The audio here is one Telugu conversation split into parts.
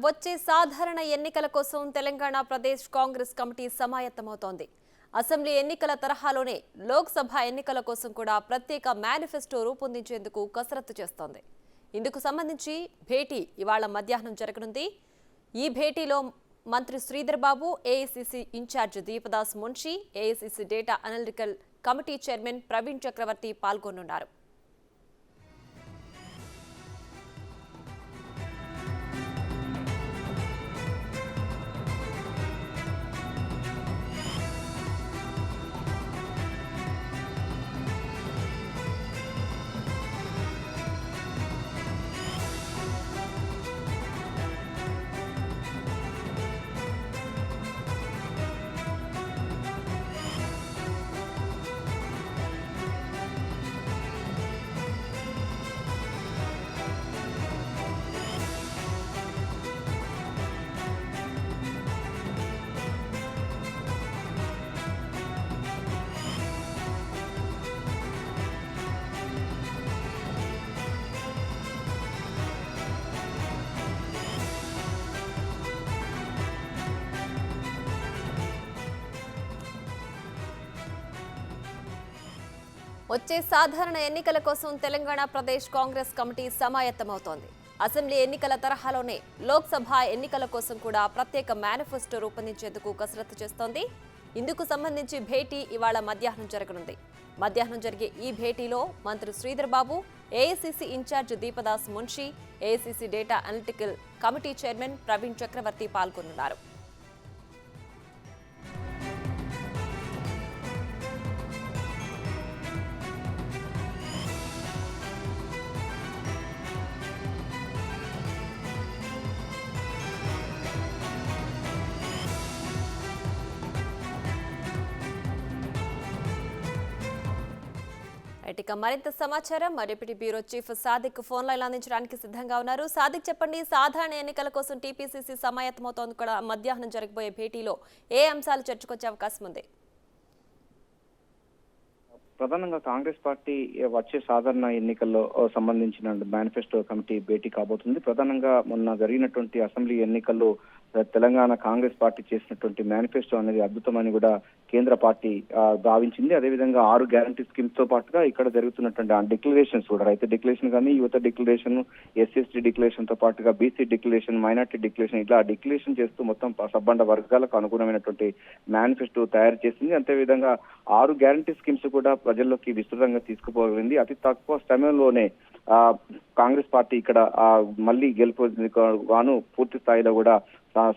వచ్చే సాధారణ ఎన్నికల కోసం తెలంగాణ ప్రదేశ్ కాంగ్రెస్ కమిటీ సమాయత్తమవుతోంది. అసెంబ్లీ ఎన్నికల తరహాలోనే లోక్సభ ఎన్నికల కోసం కూడా ప్రత్యేక మేనిఫెస్టో రూపొందించేందుకు కసరత్తు చేస్తోంది. ఇందుకు సంబంధించి భేటీ ఇవాళ మధ్యాహ్నం జరగనుంది. ఈ భేటీలో మంత్రి Sridhar Babu, AICC incharge Deepa Das Munshi, AICC data analytical committee chairman Praveen Chakravarthy పాల్గొనున్నారు. వచ్చే సాధారణ ఎన్నికల కోసం తెలంగాణ ప్రదేశ్ కాంగ్రెస్ కమిటీ సమాయత్తమవుతోంది. అసెంబ్లీ ఎన్నికల తరహాలోనే లోక్సభ ఎన్నికల కోసం కూడా ప్రత్యేక మేనిఫెస్టో రూపొందించేందుకు కసరత్తు చేస్తోంది. ఇందుకు సంబంధించి భేటీ ఇవాళ మధ్యాహ్నం జరగనుంది. మధ్యాహ్నం జరిగే ఈ భేటీలో మంత్రి Sridhar Babu, AICC incharge Deepa Das Munshi, AICC data analytical committee chairman Praveen Chakravarthy పాల్గొనున్నారు. ఇక మరింత సమాచారం మా deputy bureau chief Sadiq phone line అందించడానికి సిద్ధంగా ఉన్నారు. సాదిక్, చెప్పండి, సాధారణ ఎన్నికల కోసం టీపీసీసీ సమాయత్తమవుతోంది కూడా మధ్యాహ్నం జరగబోయే భేటీలో ఏ అంశాలు చర్చకొచ్చే అవకాశం ఉంది? ప్రధానంగా కాంగ్రెస్ పార్టీ వచ్చే సాధారణ ఎన్నికల్లో సంబంధించిన మేనిఫెస్టో కమిటీ భేటీ కాబోతుంది. ప్రధానంగా మొన్న జరిగినటువంటి అసెంబ్లీ ఎన్నికల్లో తెలంగాణ కాంగ్రెస్ పార్టీ చేసినటువంటి మేనిఫెస్టో అనేది అద్భుతమని కూడా కేంద్ర పార్టీ భావించింది. అదేవిధంగా 6 గ్యారంటీ స్కీమ్స్ తో పాటుగా ఇక్కడ జరుగుతున్నటువంటి డిక్లరేషన్స్ కూడా, రైతు డిక్లరేషన్ కానీ, యువత డిక్లరేషన్, ఎస్సీ డిక్లరేషన్ తో పాటుగా బీసీ డిక్లరేషన్, మైనార్టీ డిక్లరేషన్, ఇట్లా డిక్లరేషన్ చేస్తూ మొత్తం సబ్బండ వర్గాలకు అనుగుణమైనటువంటి మేనిఫెస్టో తయారు చేసింది. అంతేవిధంగా 6 గ్యారంటీ స్కీమ్స్ కూడా ప్రజల్లోకి విస్తృతంగా తీసుకుపోయింది. అతి తక్కువ సమయంలోనే కాంగ్రెస్ పార్టీ ఇక్కడ మళ్ళీ గెలుపు గాను పూర్తి స్థాయిలో కూడా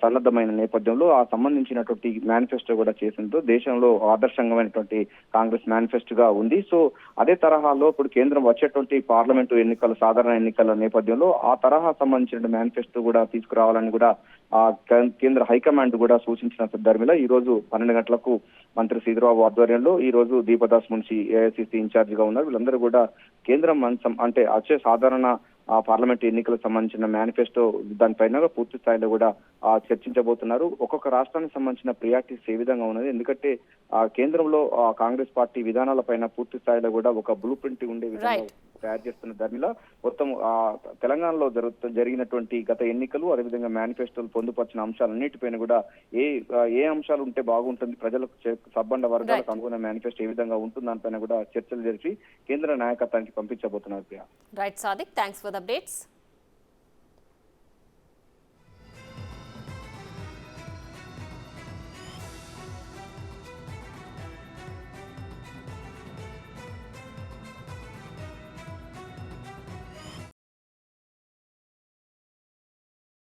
సన్నద్ధమైన నేపథ్యంలో ఆ సంబంధించినటువంటి మేనిఫెస్టో కూడా చేసిందో దేశంలో ఆదర్శంగమైనటువంటి కాంగ్రెస్ మేనిఫెస్టోగా ఉంది. సో అదే తరహాలో ఇప్పుడు కేంద్రం వచ్చేటువంటి పార్లమెంటు ఎన్నికల, సాధారణ ఎన్నికల నేపథ్యంలో ఆ తరహా సంబంధించిన మేనిఫెస్టో కూడా తీసుకురావాలని కూడా కేంద్ర హైకమాండ్ కూడా సూచించిన ధర్మిలో ఈ రోజు 12 గంటలకు మంత్రి శ్రీధర్బాబు ఆధ్వర్యంలో ఈ రోజు దీపదాస్ మున్షి ఏఐసీసీ ఇన్ఛార్జ్ గా ఉన్నారు. వీళ్ళందరూ కూడా కేంద్రం అంటే వచ్చే సాధారణ పార్లమెంట్ ఎన్నికలకు సంబంధించిన మేనిఫెస్టో దానిపైన పూర్తి స్థాయిలో కూడా చర్చించబోతున్నారు. ఒక్కొక్క రాష్ట్రానికి సంబంధించిన ప్రియారిటీస్ ఏ విధంగా ఉన్నది, ఎందుకంటే కేంద్రంలో కాంగ్రెస్ పార్టీ విధానాలపైన పూర్తి స్థాయిలో కూడా ఒక బ్లూ ప్రింట్ ఉండే విధంగా తయారు చేస్తున్న ధర్మిలో మొత్తం తెలంగాణలో జరిగినటువంటి గత ఎన్నికలు, అదేవిధంగా మేనిఫెస్టోలు పొందుపరిచిన అంశాలన్నిటిపైన కూడా ఏ అంశాలు ఉంటే బాగుంటుంది, ప్రజలకు సబ్బండ వర్గాలకు అనుగుణ మేనిఫెస్టో ఏ విధంగా ఉంటుంది దానిపైన కూడా చర్చలు జరిపి కేంద్ర నాయకత్వానికి పంపించబోతున్నారు. Right Sadiq, thanks for the updates.